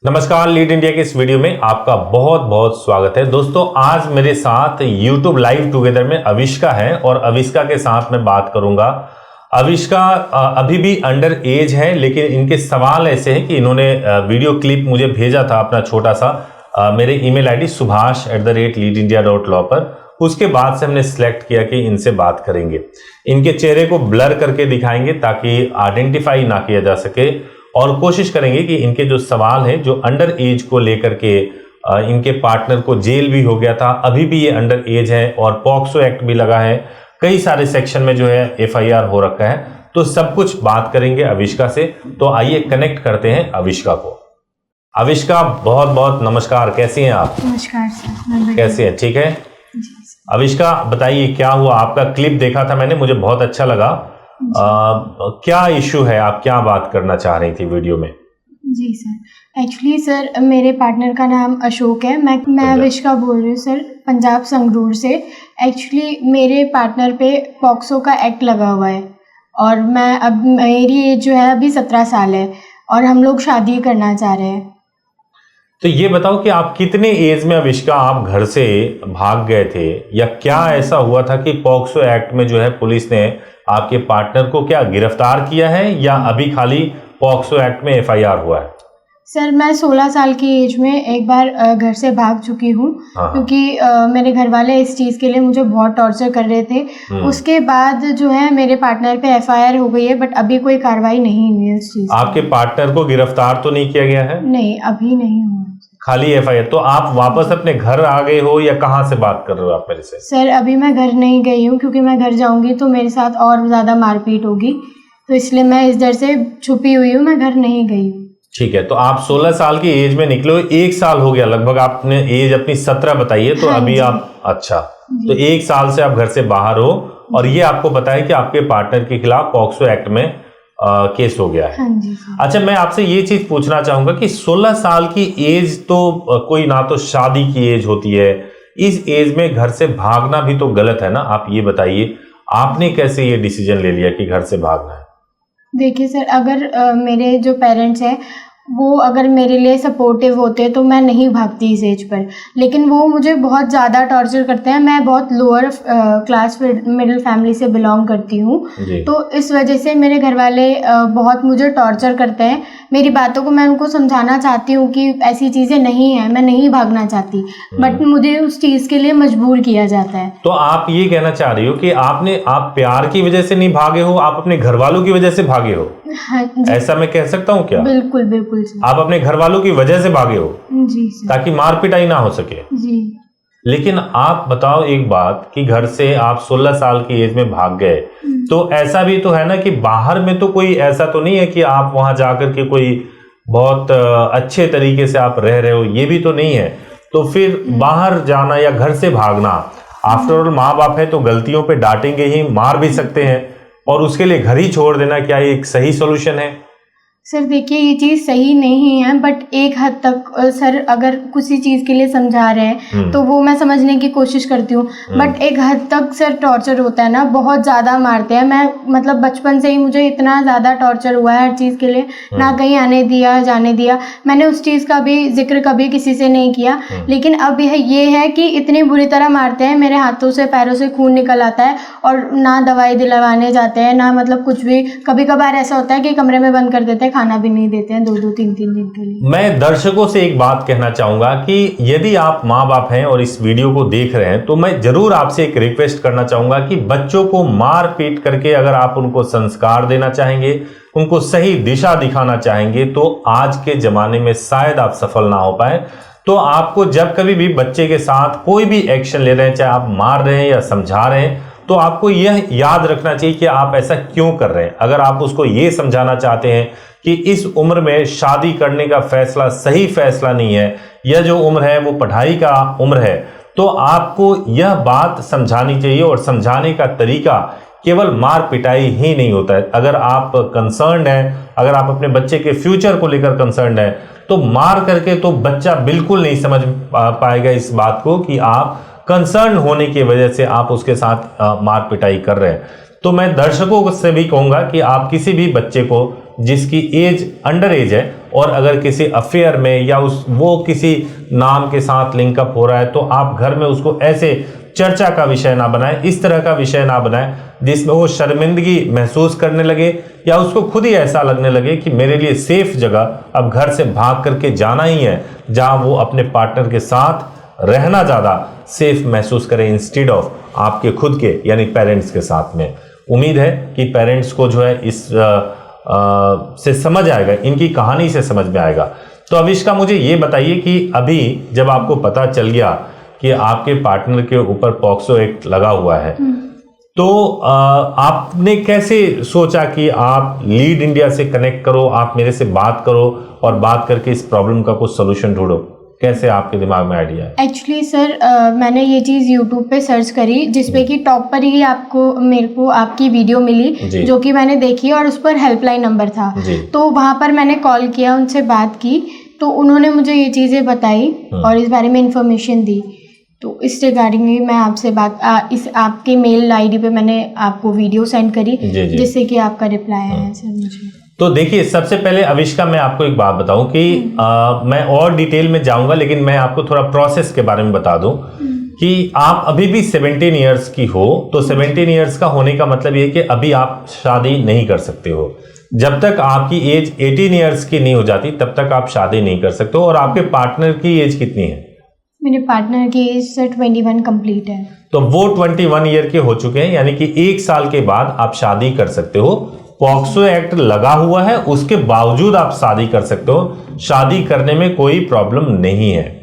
नमस्कार, lead India के इस वीडियो में आपका बहुत बहुत स्वागत है। दोस्तों, आज मेरे साथ YouTube लाइव टुगेदर में अविष्का है और अविष्का के साथ मैं बात करूंगा। अविष्का अभी भी अंडर एज है, लेकिन इनके सवाल ऐसे हैं कि इन्होंने वीडियो क्लिप मुझे भेजा था अपना छोटा सा मेरे ईमेल आईडी subhash@leadindia.law पर। उसके बाद से हमने सिलेक्ट किया कि इनसे बात करेंगे। इनके चेहरे को ब्लर करके दिखाएंगे ताकि आइडेंटिफाई ना किया जा सके, और कोशिश करेंगे कि इनके जो सवाल हैं जो अंडर एज को लेकर के, इनके पार्टनर को जेल भी हो गया था, अभी भी ये अंडर एज है और पॉक्सो एक्ट भी लगा है, कई सारे सेक्शन में जो है FIR हो रखा है, तो सब कुछ बात करेंगे अविष्का से। तो आइए कनेक्ट करते हैं अविष्का को। अविष्का, बहुत बहुत नमस्कार, कैसी हैं आप? नमस्कार सर, कैसी हैं? ठीक है जी। अविष्का, बताइए क्या हुआ? आपका क्लिप देखा था मैंने, मुझे बहुत अच्छा लगा। क्या इशू है, आप क्या बात करना चाह रही थी वीडियो में? जी सर, एक्चुअली सर मेरे पार्टनर का नाम अशोक है। मैं अविष्का बोल रही हूँ सर, पंजाब संगरूर से। एक्चुअली मेरे पार्टनर पे पॉक्सो का एक्ट लगा हुआ है और मेरी एज जो है अभी 17 साल है और हम लोग शादी करना चाह रहे हैं। तो ये बताओ कि आप कितने एज में अविष्का आप घर से भाग गए थे, या क्या ऐसा हुआ था कि पॉक्सो एक्ट में जो है पुलिस ने आपके पार्टनर को क्या गिरफ्तार किया है, या अभी खाली पॉक्सो एक्ट में FIR हुआ है? सर मैं 16 साल की एज में एक बार घर से भाग चुकी हूँ। क्योंकि मेरे घर वाले इस चीज़ के लिए मुझे बहुत टॉर्चर कर रहे थे। उसके बाद जो है मेरे पार्टनर पे FIR हो गई है, बट अभी कोई कार्रवाई नहीं हुई है इस चीज़। आपके पार्टनर को गिरफ्तार तो नहीं किया गया है? नहीं, अभी नहीं हुआ, खाली FIR। तो आप वापस अपने घर आ गए हो या कहाँ से बात कर रहे हो आप मेरे से? सर अभी मैं घर नहीं गई हूँ, क्योंकि मैं घर जाऊंगी तो मेरे साथ और ज़्यादा मारपीट होगी, तो इसलिए मैं इस डर से छुपी हुई हूँ, मैं घर नहीं गई हूँ। ठीक है, तो आप 16 साल की एज में निकले हो, 1 साल हो गया लगभग, आपने एज अपनी 17 बताई है, तो हाँ अभी जी। आप, अच्छा, तो 1 साल से आप घर से बाहर हो, और ये आपको पता है कि आपके पार्टनर के खिलाफ पॉक्सो एक्ट में केस हो गया है। हाँ जी सर। अच्छा, मैं आपसे ये चीज पूछना चाहूंगा कि 16 साल की एज तो कोई ना तो शादी की एज होती है, इस एज में घर से भागना भी तो गलत है ना। आप ये बताइए, आपने कैसे ये डिसीजन ले लिया कि घर से भागना है? देखिए सर, अगर मेरे जो पेरेंट्स हैं वो अगर मेरे लिए सपोर्टिव होते तो मैं नहीं भागती इस एज पर, लेकिन वो मुझे बहुत ज़्यादा टॉर्चर करते हैं। मैं बहुत लोअर क्लास मिडिल फैमिली से बिलोंग करती हूँ, तो इस वजह से मेरे घर वाले बहुत मुझे टॉर्चर करते हैं। मेरी बातों को मैं उनको समझाना चाहती हूँ कि ऐसी चीज़ें नहीं है, मैं नहीं भागना चाहती, बट मुझे उस चीज़ के लिए मजबूर किया जाता है। तो आप ये कहना चाह रही हो कि आप प्यार की वजह से नहीं भागे हो, आप अपने घर वालों की वजह से भागे हो? हाँ जी। ऐसा मैं कह सकता हूँ क्या? बिल्कुल बिल्कुल सर। आप अपने घर वालों की वजह से भागे हो? जी सर। ताकि मार पिटाई ना हो सके? जी। लेकिन आप बताओ एक बात कि घर से आप 16 साल की एज में भाग गए, तो ऐसा भी तो है ना कि बाहर में तो कोई ऐसा तो नहीं है कि आप वहां जाकर के कोई बहुत अच्छे तरीके से आप रह रहे हो, ये भी तो नहीं है। तो फिर बाहर जाना या घर से भागना, आफ्टर ऑल माँ बाप है तो गलतियों पे डांटेंगे ही, मार भी सकते हैं, और उसके लिए घर ही छोड़ देना क्या ये एक सही सॉल्यूशन है? सर देखिए, ये चीज़ सही नहीं है, बट एक हद तक सर अगर किसी चीज़ के लिए समझा रहे हैं तो वो मैं समझने की कोशिश करती हूँ, बट एक हद तक सर टॉर्चर होता है ना, बहुत ज़्यादा मारते हैं। मैं मतलब बचपन से ही मुझे इतना ज़्यादा टॉर्चर हुआ है हर चीज़ के लिए, ना कहीं आने दिया जाने दिया। मैंने उस चीज़ का भी जिक्र कभी किसी से नहीं किया, लेकिन अब ये है कि इतनी बुरी तरह मारते हैं, मेरे हाथों से पैरों से खून निकल आता है, और ना दवाई दिलवाने जाते हैं ना मतलब कुछ भी। कभी कभार ऐसा होता है कि कमरे में बंद कर देते हैं, खाना भी नहीं देते हैं 2-2 3-3 दिन के लिए। मैं दर्शकों से एक बात कहना चाहूंगा कि यदि आप माँ बाप हैं और इस वीडियो को देख रहे हैं, तो मैं जरूर आपसे एक रिक्वेस्ट करना चाहूंगा कि बच्चों को मार पीट करके अगर आप उनको संस्कार देना चाहेंगे, उनको सही दिशा दिखाना चाहेंगे, तो आज के जमाने में शायद आप सफल ना हो पाए। तो आपको जब कभी भी बच्चे के साथ कोई भी एक्शन ले रहे हैं, चाहे आप मार रहे हैं या समझा रहे हैं, तो आपको यह याद रखना चाहिए कि आप ऐसा क्यों कर रहे हैं। अगर आप उसको ये समझाना चाहते हैं कि इस उम्र में शादी करने का फैसला सही फैसला नहीं है, यह जो उम्र है वो पढ़ाई का उम्र है, तो आपको यह बात समझानी चाहिए, और समझाने का तरीका केवल मार पिटाई ही नहीं होता है। अगर आप कंसर्न्ड हैं, अगर आप अपने बच्चे के फ्यूचर को लेकर कंसर्न्ड हैं, तो मार करके तो बच्चा बिल्कुल नहीं समझ पाएगा इस बात को कि आप कंसर्न होने की वजह से आप उसके साथ मार पिटाई कर रहे हैं। तो मैं दर्शकों से भी कहूंगा कि आप किसी भी बच्चे को जिसकी एज अंडर एज है, और अगर किसी अफेयर में या वो किसी नाम के साथ लिंकअप हो रहा है, तो आप घर में उसको ऐसे चर्चा का विषय ना बनाएं, इस तरह का विषय ना बनाएं जिसमें वो शर्मिंदगी महसूस करने लगे या उसको खुद ही ऐसा लगने लगे कि मेरे लिए सेफ जगह अब घर से भाग करके जाना ही है, जहां वो अपने पार्टनर के साथ रहना ज़्यादा सेफ महसूस करें इंस्टेड ऑफ आपके खुद के यानी पेरेंट्स के साथ में। उम्मीद है कि पेरेंट्स को जो है इस से समझ आएगा, इनकी कहानी से समझ में आएगा। तो अविष्का, मुझे ये बताइए कि अभी जब आपको पता चल गया कि आपके पार्टनर के ऊपर पॉक्सो एक्ट लगा हुआ है, तो आपने कैसे सोचा कि आप लीड इंडिया से कनेक्ट करो, आप मेरे से बात करो और बात करके इस प्रॉब्लम का कुछ सोल्यूशन ढूंढो? कैसे आपके दिमाग में आइडिया है? एक्चुअली सर मैंने ये चीज़ यूट्यूब पे सर्च करी, जिसपे कि टॉप पर ही मेरे को आपकी वीडियो मिली, जो कि मैंने देखी और उस पर हेल्पलाइन नंबर था। तो वहाँ पर मैंने कॉल किया, उनसे बात की, तो उन्होंने मुझे ये चीज़ें बताई और इस बारे में इंफॉर्मेशन दी। तो इस रिगार्डिंग ही मैं आपसे इस आपके मेल आईडी पे मैंने आपको वीडियो सेंड करी, जिससे कि आपका रिप्लाई आया सर मुझे। तो देखिए, सबसे पहले अविष्का मैं आपको एक बात बताऊं कि मैं और डिटेल में जाऊंगा, लेकिन मैं आपको थोड़ा प्रोसेस के बारे में बता दूं कि आप अभी भी 17 इयर्स की हो, तो 17 इयर्स का होने का मतलब ये कि अभी आप शादी नहीं कर सकते हो। जब तक आपकी एज 18 इयर्स की नहीं हो जाती तब तक आप शादी नहीं कर सकते हो। और आपके पार्टनर की एज कितनी है? मेरे पार्टनर की एज सर 21 कंप्लीट है। तो वो 21 ईयर के हो चुके हैं, यानी कि 1 साल के बाद आप शादी कर सकते हो। पॉक्सो एक्ट लगा हुआ है, उसके बावजूद आप शादी कर सकते हो, शादी करने में कोई प्रॉब्लम नहीं है।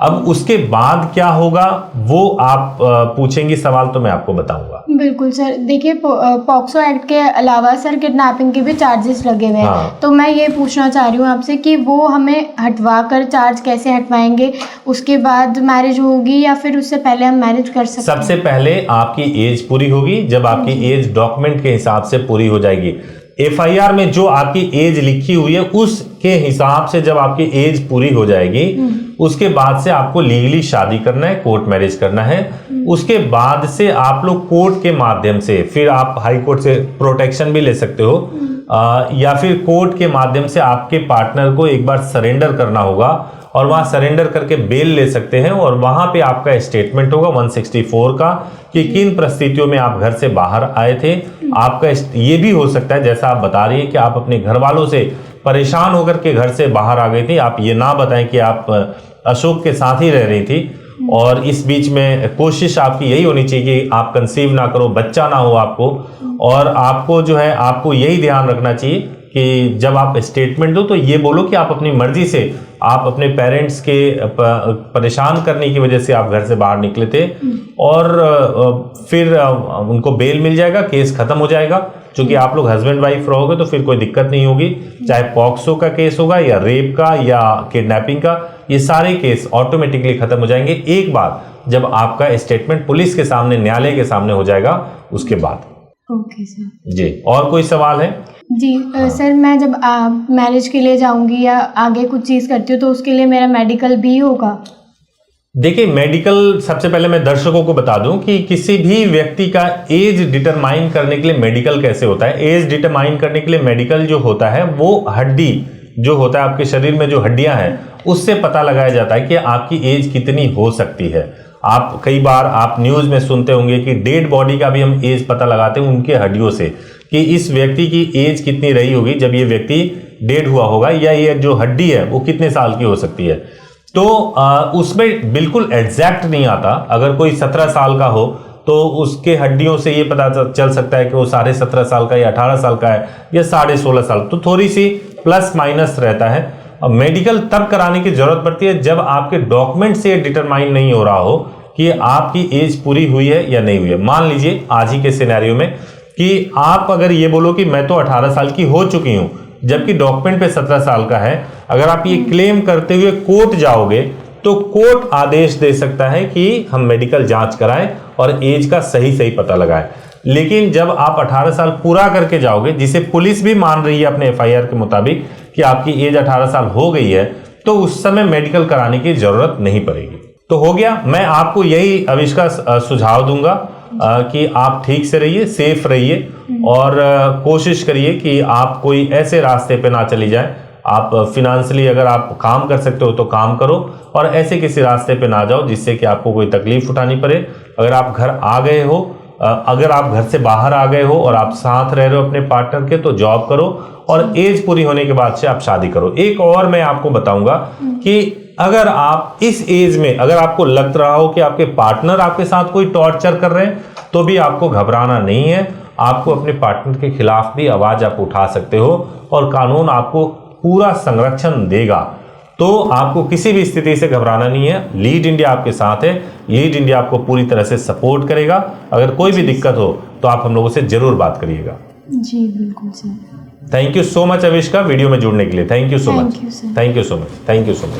अब उसके बाद क्या होगा वो आप पूछेंगी सवाल, तो मैं आपको बताऊंगा। बिल्कुल सर, देखिए पॉक्सो एक्ट के अलावा सर किडनैपिंग के भी चार्जेस लगे हुए हैं। हाँ। तो मैं ये पूछना चाह रही हूँ आपसे कि वो हमें हटवा कर चार्ज कैसे हटवाएंगे? उसके बाद मैरिज होगी या फिर उससे पहले हम मैरिज कर सकते हैं? सबसे पहले आपकी एज पूरी होगी। जब आपकी एज डॉक्यूमेंट के हिसाब से पूरी हो जाएगी, एफआईआर में जो आपकी एज लिखी हुई है उसके हिसाब से जब आपकी एज पूरी हो जाएगी, उसके बाद से आपको लीगली शादी करना है, कोर्ट मैरिज करना है। उसके बाद से आप लोग कोर्ट के माध्यम से, फिर आप हाई कोर्ट से प्रोटेक्शन भी ले सकते हो, या फिर कोर्ट के माध्यम से आपके पार्टनर को एक बार सरेंडर करना होगा और वहां सरेंडर करके बेल ले सकते हैं। और वहां पे आपका स्टेटमेंट होगा 164 का कि किन परिस्थितियों में आप घर से बाहर आए थे। आपका ये भी हो सकता है, जैसा आप बता रही है, कि आप अपने घर वालों से परेशान होकर के घर से बाहर आ गई थी। आप ये ना बताएं कि आप अशोक के साथ ही रह रही थी और इस बीच में कोशिश आपकी यही होनी चाहिए कि आप कंसीव ना करो, बच्चा ना हो आपको। और आपको जो है, आपको यही ध्यान रखना चाहिए कि जब आप स्टेटमेंट दो तो ये बोलो कि आप अपनी मर्जी से, आप अपने पेरेंट्स के परेशान करने की वजह से आप घर से बाहर निकले थे और फिर उनको बेल मिल जाएगा, केस खत्म हो जाएगा। क्योंकि आप लोग हस्बैंड वाइफ रहोगे तो फिर कोई दिक्कत नहीं होगी, चाहे पॉक्सो का केस होगा या रेप का या किडनैपिंग का, ये सारे केस ऑटोमेटिकली खत्म हो जाएंगे एक बार जब आपका स्टेटमेंट पुलिस के सामने, न्यायालय के सामने हो जाएगा उसके बाद। ओके सर जी, और कोई सवाल है? जी सर, मैं जब मैरिज के लिए जाऊंगी या आगे कुछ चीज़ करती हूँ तो उसके लिए मेरा मेडिकल भी होगा? देखिए, मेडिकल, सबसे पहले मैं दर्शकों को बता दूं कि किसी भी व्यक्ति का एज डिटरमाइन करने के लिए मेडिकल कैसे होता है। एज डिटरमाइन करने के लिए मेडिकल जो होता है वो हड्डी जो होता है, आपके शरीर में जो हड्डियां हैं उससे पता लगाया जाता है कि आपकी एज कितनी हो सकती है। आप कई बार आप न्यूज़ में सुनते होंगे कि डेड बॉडी का भी हम एज पता लगाते हैं उनके हड्डियों से, कि इस व्यक्ति की एज कितनी रही होगी जब ये व्यक्ति डेड हुआ होगा, या ये जो हड्डी है वो कितने साल की हो सकती है। तो उसमें बिल्कुल एग्जैक्ट नहीं आता। अगर कोई 17 साल का हो तो उसके हड्डियों से ये पता चल सकता है कि वो 17.5 साल का या 18 साल का है या 16.5 साल, तो थोड़ी सी प्लस माइनस रहता है। मेडिकल तब कराने की जरूरत पड़ती है जब आपके डॉक्यूमेंट से डिटरमाइन नहीं हो रहा हो कि आपकी एज पूरी हुई है या नहीं हुई है। मान लीजिए आज ही के सिनेरियो में कि आप अगर ये बोलो कि मैं तो 18 साल की हो चुकी हूं, जबकि डॉक्यूमेंट पे 17 साल का है, अगर आप ये क्लेम करते हुए कोर्ट जाओगे तो कोर्ट आदेश दे सकता है कि हम मेडिकल जांच कराएं और एज का सही पता लगाएं। लेकिन जब आप 18 साल पूरा करके जाओगे, जिसे पुलिस भी मान रही है अपने एफआईआर के मुताबिक कि आपकी एज 18 साल हो गई है, तो उस समय मेडिकल कराने की जरूरत नहीं पड़ेगी। तो हो गया। मैं आपको यही आविष्कार सुझाव दूंगा कि आप ठीक से रहिए, सेफ रहिए और कोशिश करिए कि आप कोई ऐसे रास्ते पे ना चली जाए आप फिनेंशियली अगर आप काम कर सकते हो तो काम करो, और ऐसे किसी रास्ते पे ना जाओ जिससे कि आपको कोई तकलीफ उठानी पड़े। अगर आप घर आ गए हो, अगर आप घर से बाहर आ गए हो और आप साथ रह रहे हो अपने पार्टनर के, तो जॉब करो और एज पूरी होने के बाद से आप शादी करो। एक और मैं आपको बताऊंगा कि अगर आप इस एज में अगर आपको लग रहा हो कि आपके पार्टनर आपके साथ कोई टॉर्चर कर रहे हैं, तो भी आपको घबराना नहीं है। आपको अपने पार्टनर के खिलाफ भी आवाज आप उठा सकते हो और कानून आपको पूरा संरक्षण देगा। तो आपको किसी भी स्थिति से घबराना नहीं है। लीड इंडिया आपके साथ है, लीड इंडिया आपको पूरी तरह से सपोर्ट करेगा। अगर कोई भी दिक्कत हो तो आप हम लोगों से जरूर बात करिएगा। जी बिल्कुल sir. Thank you so much Avishka video में जुड़ने के लिए। Thank you so much, Thank you, sir. Thank you so much, thank you so much.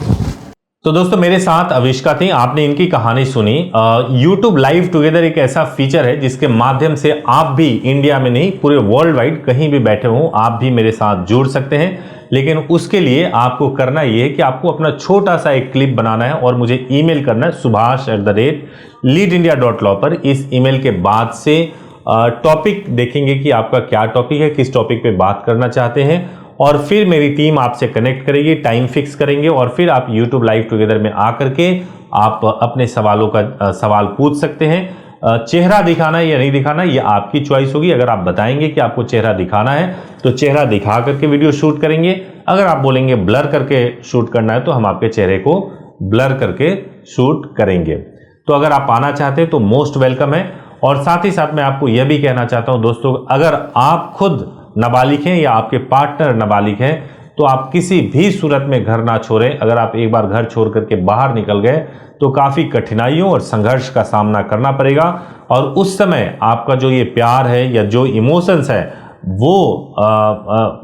तो दोस्तों मेरे साथ अविष्का थी, आपने इनकी कहानी सुनी। YouTube लाइव टुगेदर एक ऐसा फीचर है जिसके माध्यम से आप भी इंडिया में नहीं पूरे वर्ल्ड वाइड कहीं भी बैठे हो आप भी मेरे साथ जुड़ सकते हैं। लेकिन उसके लिए आपको करना यह है कि आपको अपना छोटा सा एक क्लिप बनाना है और मुझे ईमेल करना है subhash@leadindia.law पर। इस ईमेल के बाद से टॉपिक देखेंगे कि आपका क्या टॉपिक है, किस टॉपिक पे बात करना चाहते हैं, और फिर मेरी टीम आपसे कनेक्ट करेगी, टाइम फिक्स करेंगे और फिर आप YouTube लाइव टुगेदर में आकर के आप अपने सवालों का सवाल पूछ सकते हैं। चेहरा दिखाना या नहीं दिखाना ये आपकी चॉइस होगी। अगर आप बताएंगे कि आपको चेहरा दिखाना है तो चेहरा दिखा करके वीडियो शूट करेंगे। अगर आप बोलेंगे ब्लर करके शूट करना है तो हम आपके चेहरे को ब्लर करके शूट करेंगे। तो अगर आप आना चाहते हैं तो मोस्ट वेलकम है। और साथ ही साथ मैं आपको यह भी कहना चाहता हूं दोस्तों, अगर आप खुद नाबालिग हैं या आपके पार्टनर नाबालिग हैं तो आप किसी भी सूरत में घर ना छोड़ें। अगर आप एक बार घर छोड़ करके बाहर निकल गए तो काफ़ी कठिनाइयों और संघर्ष का सामना करना पड़ेगा, और उस समय आपका जो ये प्यार है या जो इमोशंस है वो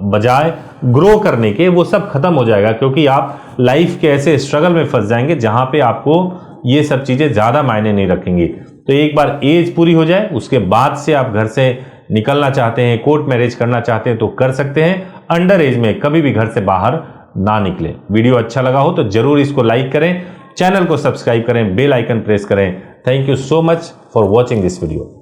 बजाय ग्रो करने के वो सब खत्म हो जाएगा, क्योंकि आप लाइफ के ऐसे स्ट्रगल में फंस जाएंगे जहां पे आपको ये सब चीज़ें ज़्यादा मायने नहीं रखेंगी। तो एक बार एज पूरी हो जाए उसके बाद से आप घर से निकलना चाहते हैं, कोर्ट मैरिज करना चाहते हैं तो कर सकते हैं। अंडर एज में कभी भी घर से बाहर ना निकलें। वीडियो अच्छा लगा हो तो जरूर इसको लाइक करें, चैनल को सब्सक्राइब करें, बेल आइकन प्रेस करें। Thank you so much for watching this video.